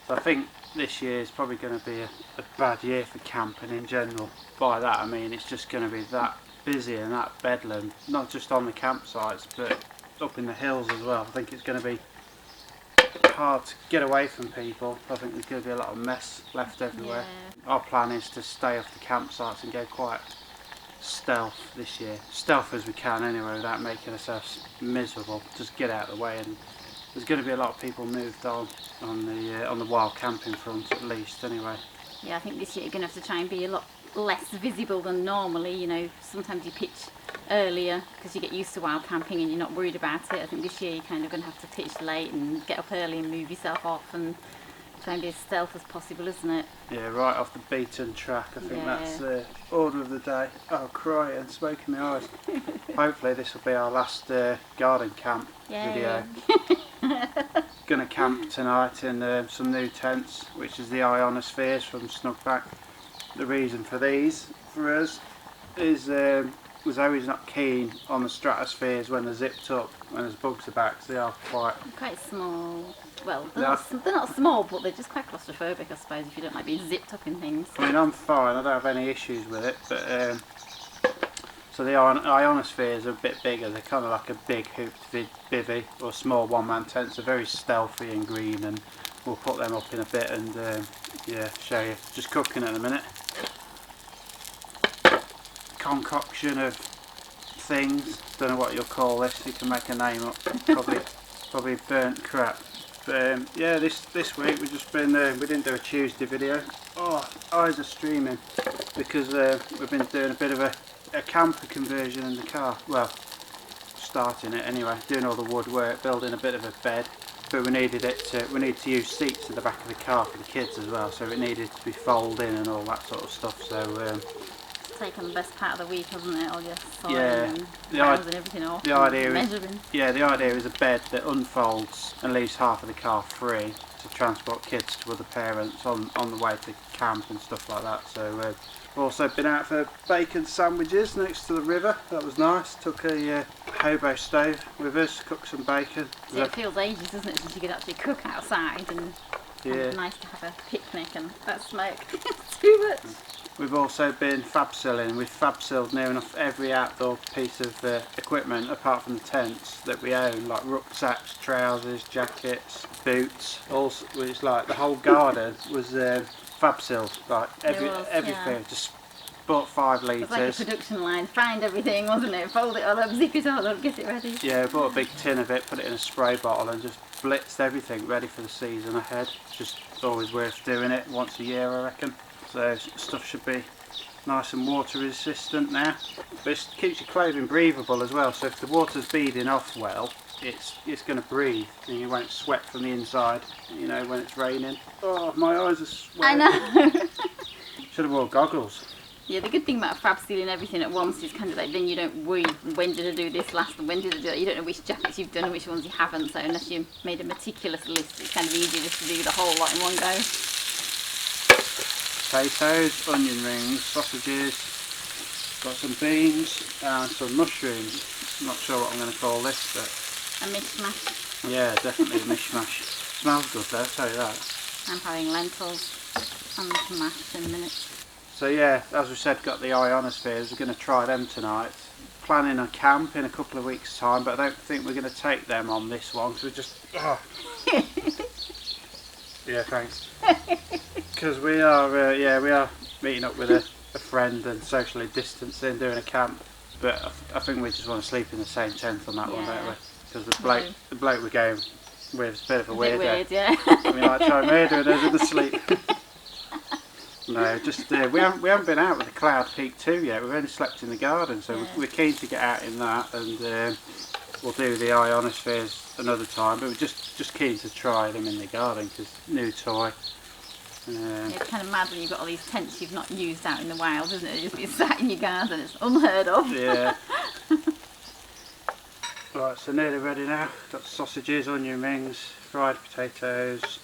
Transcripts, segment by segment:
So I think this year is probably going to be a bad year for camping in general. By that I mean it's just going to be that busy and that bedlam, not just on the campsites but up in the hills as well. I think it's going to be hard to get away from people. I think there's going to be a lot of mess left everywhere. Yeah. Our plan is to stay off the campsites and go quite stealth this year. Stealth as we can anyway, without making ourselves miserable. Just get out of the way, and there's going to be a lot of people moved on the wild camping front at least anyway. Yeah, I think this year you're going to have to try and be a lot less visible than normally. You know, sometimes you pitch earlier because you get used to wild camping and you're not worried about it. I think this year you're kind of going to have to pitch late and get up early and move yourself off and try and be as stealth as possible, isn't it? Yeah, right off the beaten track. I think that's the order of the day. Oh, crying, smoke in my eyes. Hopefully this will be our last garden camp video. Gonna camp tonight in some new tents, which is the ionospheres from Snugback. The reason for these for us is was always not keen on the stratospheres when they're zipped up, when there's bugs about, because they are quite small. Well, they're not small, but they're just quite claustrophobic, I suppose, if you don't like being zipped up in things. I mean, I'm fine, I don't have any issues with it, but so the ionospheres are a bit bigger. They're kind of like a big hooped bivvy or small one-man tents. They're very stealthy and green, and we'll put them up in a bit and yeah, show you. Just cooking at the minute. Concoction of things. Don't know what you'll call this. You can make a name up. Probably burnt crap. But yeah, this week we've just been. We didn't do a Tuesday video. Oh, eyes are streaming because we've been doing a bit of a camper conversion in the car. Well, starting it anyway. Doing all the woodwork, building a bit of a bed. But we needed we need to use seats in the back of the car for the kids as well. So it needed to be folded in and all that sort of stuff. So. Taken the best part of the week, hasn't it? All your soil and everything off. The idea is a bed that unfolds and leaves half of the car free to transport kids to other parents on the way to camp and stuff like that. So we've also been out for bacon sandwiches next to the river. That was nice. Took a hobo stove with us, cooked some bacon. So it feels ages, doesn't it, since you could actually cook outside, and it's nice to have a picnic and that smoke. Too much. We've also been fab-silling. We've fab-silled near enough every outdoor piece of equipment apart from the tents that we own, like rucksacks, trousers, jackets, boots. Also, it's like the whole garden was fab-silled, like everything. Just bought 5 litres. It was like a production line. Find everything, wasn't it? Fold it all up, zip it all up, get it ready. Yeah, we bought a big tin of it, put it in a spray bottle and just blitzed everything ready for the season ahead. Just always worth doing it once a year, I reckon. So stuff should be nice and water resistant now, but it keeps your clothing breathable as well. So if the water's beading off well, it's going to breathe and you won't sweat from the inside. You know, when it's raining. Oh, my eyes are sweating. I know. Should have worn goggles. Yeah, the good thing about fab sealing everything at once is kind of like then you don't worry when did I do this last and when did I do that. You don't know which jackets you've done and which ones you haven't. So unless you made a meticulous list, it's kind of easier just to do the whole lot in one go. Potatoes, onion rings, sausages, got some beans and some mushrooms. I'm not sure what I'm going to call this, but... A mishmash. Yeah, definitely a mishmash. Smells good though, I'll tell you that. I'm having lentils and mash in a minute. So yeah, as we said, got the ionospheres. We're going to try them tonight. Planning a camp in a couple of weeks' time, but I don't think we're going to take them on this one, because we're just... Oh. Yeah, thanks. Because we are meeting up with a friend and socially distancing, doing a camp. But I think we just want to sleep in the same tent on that one, don't we? Because the bloke we're going with is a bit of a weirdo. Weird, yeah. We like trying murdering us in the sleep. No, just we haven't been out with the Cloud Peak 2 yet. We've only slept in the garden, so we're keen to get out in that, and we'll do the ionospheres another time. But we're just keen to try them in the garden because new toy. It's kind of mad when you've got all these tents you've not used out in the wild, isn't it? Just be sat in your garden, it's unheard of. Yeah. Right, so nearly ready now. Got sausages, onion rings, fried potatoes,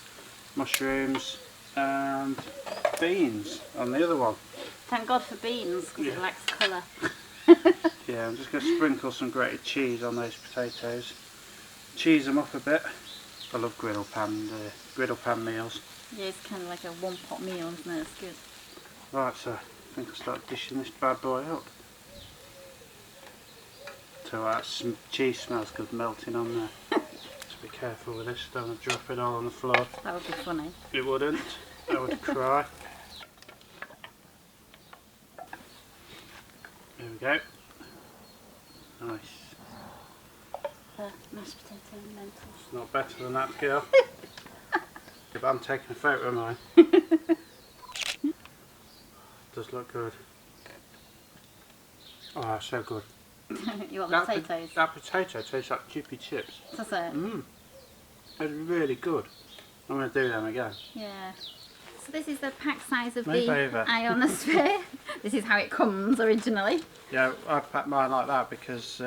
mushrooms and beans on the other one. Thank God for beans, because it likes colour. Yeah, I'm just going to sprinkle some grated cheese on those potatoes. Cheese them up a bit. I love griddle pan meals. Yeah, it's kind of like a one pot meal, isn't it? It's good. Right, so I think I'll start dishing this bad boy up. So that cheese smells good melting on there. Just be careful with this, don't want to drop it all on the floor. That would be funny. It wouldn't. I would cry. There we go. Nice. Mashed potato and lentils. It's not better than that, girl. But I'm taking a photo of mine. Does look good. Oh, so good. You want the potatoes? That potato tastes like chippy chips. Does it? It's really good. I'm going to do them again. Yeah. So this is the pack size of Move the over. ionosphere. This is how it comes originally. Yeah, I packed mine like that because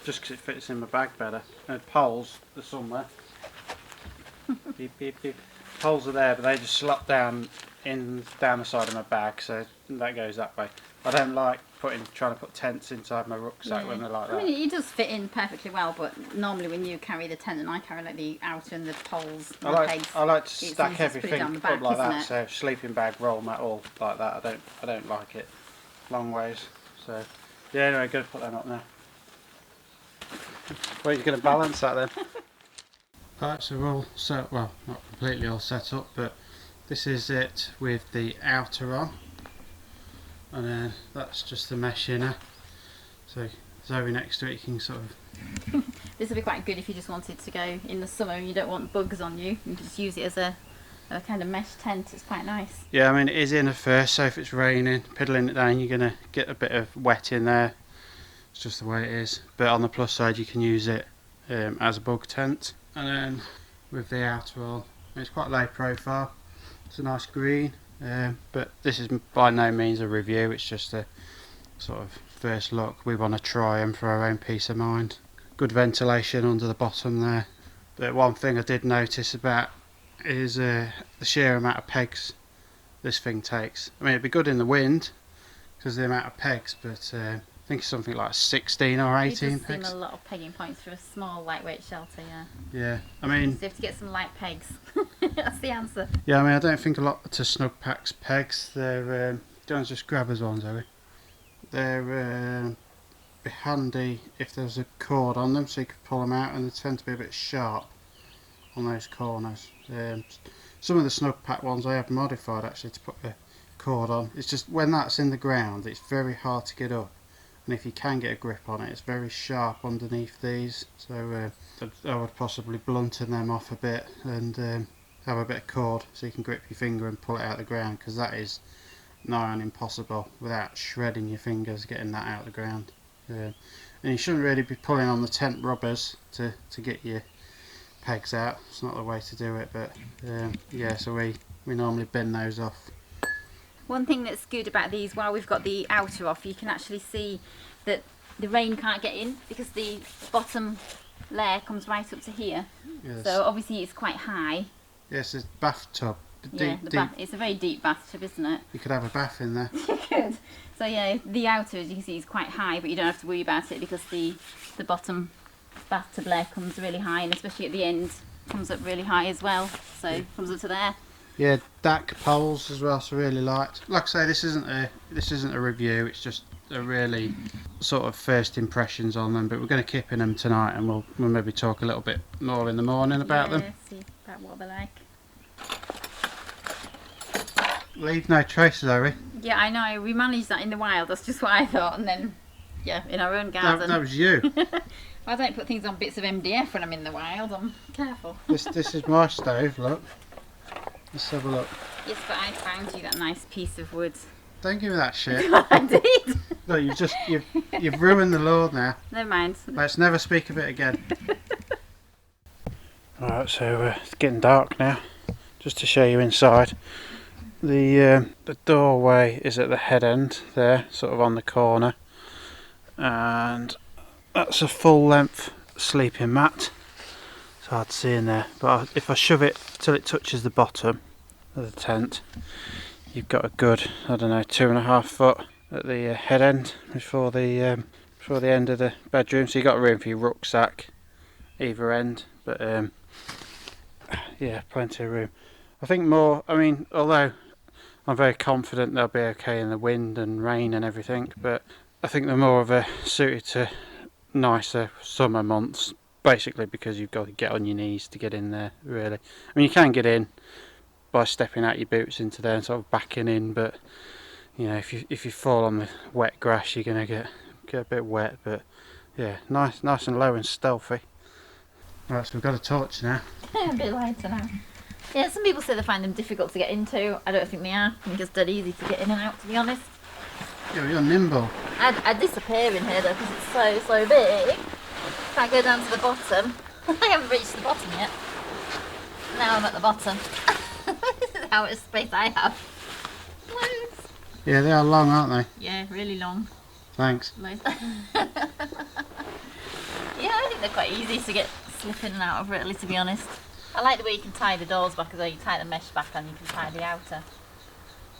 just because it fits in my bag better. And poles are somewhere. Beep beep beep. Poles are there, but they just slot down the side of my bag, so that goes that way. I don't like trying to put tents inside my rucksack when they're like that. I mean, it does fit in perfectly well, but normally when you carry the tent and I carry like the outer and the poles and the pegs, I like to stack everything on the back, up like that. it? So sleeping bag, roll mat, all like that. I don't like it long ways. So yeah, anyway, gotta put them up now. Well, you're gonna balance that then. Right, so we're all set. Well, not completely all set up, but this is it with the outer on. And then that's just the mesh inner. So Zoe next to it, you can sort of... This would be quite good if you just wanted to go in the summer and you don't want bugs on you. You can just use it as a kind of mesh tent. It's quite nice. Yeah, I mean it is inner first, so if it's raining, piddling it down, you're going to get a bit of wet in there. It's just the way it is. But on the plus side, you can use it as a bug tent. And then with the outer on, it's quite low profile. It's a nice green. But this is by no means a review, it's just a sort of first look. We want to try them for our own peace of mind. Good ventilation under the bottom there. But one thing I did notice about is the sheer amount of pegs this thing takes. I mean, it'd be good in the wind because of the amount of pegs, but I think it's something like 16 or 18 it does pegs. seem a lot of pegging points for a small lightweight shelter, yeah. Yeah, I mean... So you have to get some light pegs. That's the answer. Yeah, I mean, I don't think a lot to snug packs pegs. They're... do you want to just grab us one, Zoe? They're be handy if there's a cord on them so you can pull them out, and they tend to be a bit sharp on those corners. Some of the snug pack ones I have modified actually to put the cord on. It's just when that's in the ground, it's very hard to get up. And if you can get a grip on it, it's very sharp underneath these, so I would possibly blunten them off a bit and have a bit of cord so you can grip your finger and pull it out of the ground, because that is nigh on impossible without shredding your fingers getting that out of the ground. And you shouldn't really be pulling on the tent rubbers to get your pegs out. It's not the way to do it, but yeah, so we normally bin those off. One thing that's good about these, while we've got the outer off, you can actually see that the rain can't get in because the bottom layer comes right up to here. Yes. So obviously it's quite high. Yes, it's bathtub. Yeah, it's a very deep bathtub, isn't it? You could have a bath in there. You could. So yeah, the outer, as you can see, is quite high, but you don't have to worry about it because the bottom bathtub layer comes really high, and especially at the end comes up really high as well. So it comes up to there. Yeah, DAC poles as well, so really light. Like I say, this isn't a review. It's just a really sort of first impressions on them. But we're going to keep in them tonight, and we'll maybe talk a little bit more in the morning about them. See about what they're like. Leave no traces, are we? Yeah, I know. We managed that in the wild. That's just what I thought, and then yeah, in our own garden. That was you. I don't put things on bits of MDF when I'm in the wild. I'm careful. This is my stove. Look. Let's have a look. Yes, but I found you that nice piece of wood. Don't give me that shit. I did. No, you've ruined the Lord now. Never mind. Let's never speak of it again. Alright, so it's getting dark now. Just to show you inside. The doorway is at the head end there, sort of on the corner. And that's a full length sleeping mat. It's hard to see in there, but if I shove it till it touches the bottom of the tent, you've got a good, I don't know, 2.5 foot at the head end before the end of the bedroom. So you've got room for your rucksack either end, but yeah, plenty of room. I think more, I mean, although I'm very confident they'll be okay in the wind and rain and everything, but I think they're more of a suited to nicer summer months, basically because you've got to get on your knees to get in there, really. I mean, you can get in by stepping out your boots into there and sort of backing in, but you know, if you fall on the wet grass, you're gonna get a bit wet. But yeah, nice and low and stealthy. Right, so we've got a torch now. A bit lighter now. Yeah, some people say they find them difficult to get into. I don't think they are. I think it's dead easy to get in and out, to be honest. Yeah, you're nimble. I disappear in here though because it's so big. If I go down to the bottom, I haven't reached the bottom yet. Now I'm at the bottom. This is how much space I have. Loads. Yeah, they are long, aren't they? Yeah, really long. Thanks. Loads. Yeah, I think they're quite easy to slip in and out of, really, to be honest. I like the way you can tie the doors back as well. You tie the mesh back and you can tie the outer.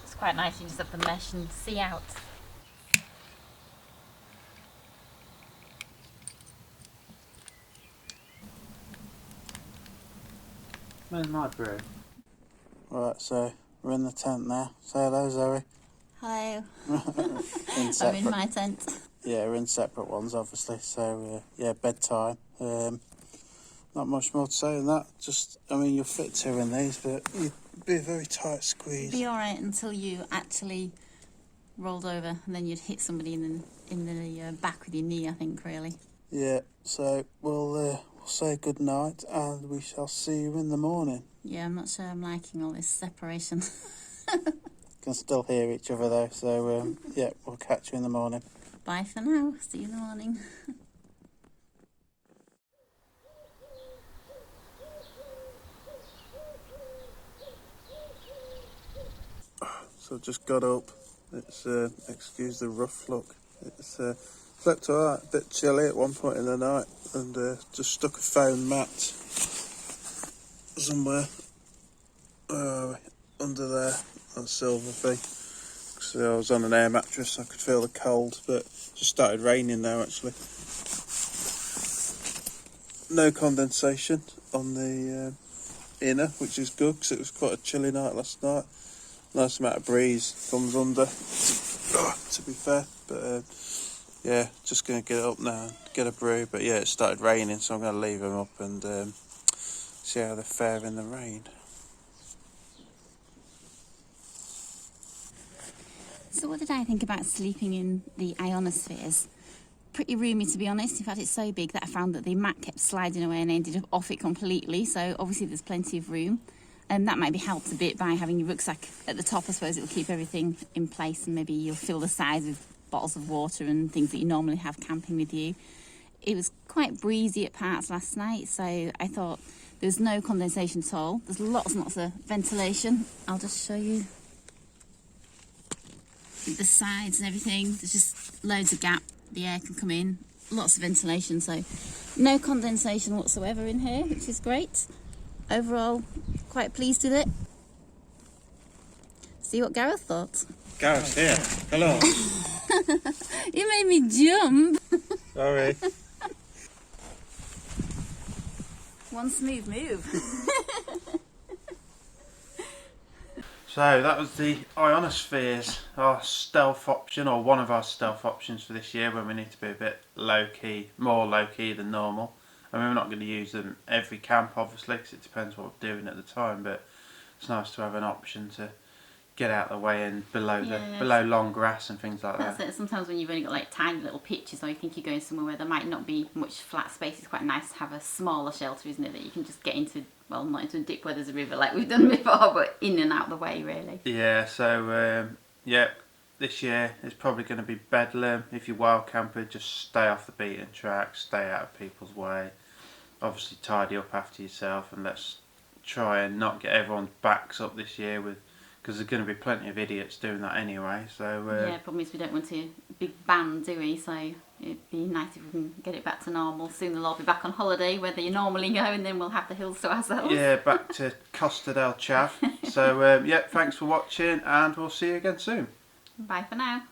It's quite nice. You just have the mesh and see out. Where's my brew? Right, so we're in the tent now. Say hello, Zoe. Hello. I'm in my tent. Yeah, we're in separate ones, obviously. So yeah, bedtime. Not much more to say than that. Just, I mean, you'll fit two in these, but you'd be a very tight squeeze. Be all right until you actually rolled over, and then you'd hit somebody in the back with your knee, I think, really. Yeah. So we'll say good night, and we shall see you in the morning. Yeah, I'm not sure I'm liking all this separation. Can still hear each other though. So yeah, we'll catch you in the morning. Bye for now. See you in the morning. So just got up. It's excuse the rough look. It's slept alright, a bit chilly at one point in the night, and just stuck a foam mat somewhere under there on silver thing. So I was on an air mattress, so I could feel the cold, but it just started raining now actually. No condensation on the inner, which is good because it was quite a chilly night last night. Nice amount of breeze comes under, to be fair, but yeah, just going to get up now and get a brew. But yeah, it started raining, so I'm going to leave them up and see how they fare in the rain. So what did I think about sleeping in the ionospheres? Pretty roomy, to be honest. In fact, it's so big that I found that the mat kept sliding away and I ended up off it completely. So obviously there's plenty of room. And that might be helped a bit by having your rucksack at the top. I suppose it will keep everything in place, and maybe you'll fill the sides with bottles of water and things that you normally have camping with you. It was quite breezy at parts last night, so I thought there was no condensation at all. There's lots and lots of ventilation. I'll just show you the sides and everything. There's just loads of gap. The air can come in. Lots of ventilation, so no condensation whatsoever in here, which is great. Overall, quite pleased with it. See what Gareth thought. Gareth's here. Hello. You made me jump. Sorry. One smooth move. So that was the ionospheres, our stealth option, or one of our stealth options for this year when we need to be a bit low-key, more low-key than normal. I mean, we're not going to use them every camp, obviously, because it depends what we're doing at the time, but it's nice to have an option to get out of the way and below long grass and things like that. That's it. Sometimes when you've only got like tiny little pitches, or you think you're going somewhere where there might not be much flat space, it's quite nice to have a smaller shelter, isn't it, that you can just get into, well, not into a dip where there's a river like we've done before, but in and out of the way, really. Yeah, so, yeah, this year it's probably going to be bedlam. If you're wild camper, just stay off the beaten track, stay out of people's way. Obviously tidy up after yourself, and let's try and not get everyone's backs up this year, with because there's going to be plenty of idiots doing that anyway. So yeah, problem is we don't want a big ban, do we? So it'd be nice if we can get it back to normal. Soon they'll all be back on holiday where they normally go, and then we'll have the hills to ourselves. Yeah, back to Costa del Chav. So yeah, thanks for watching, and we'll see you again soon. Bye for now.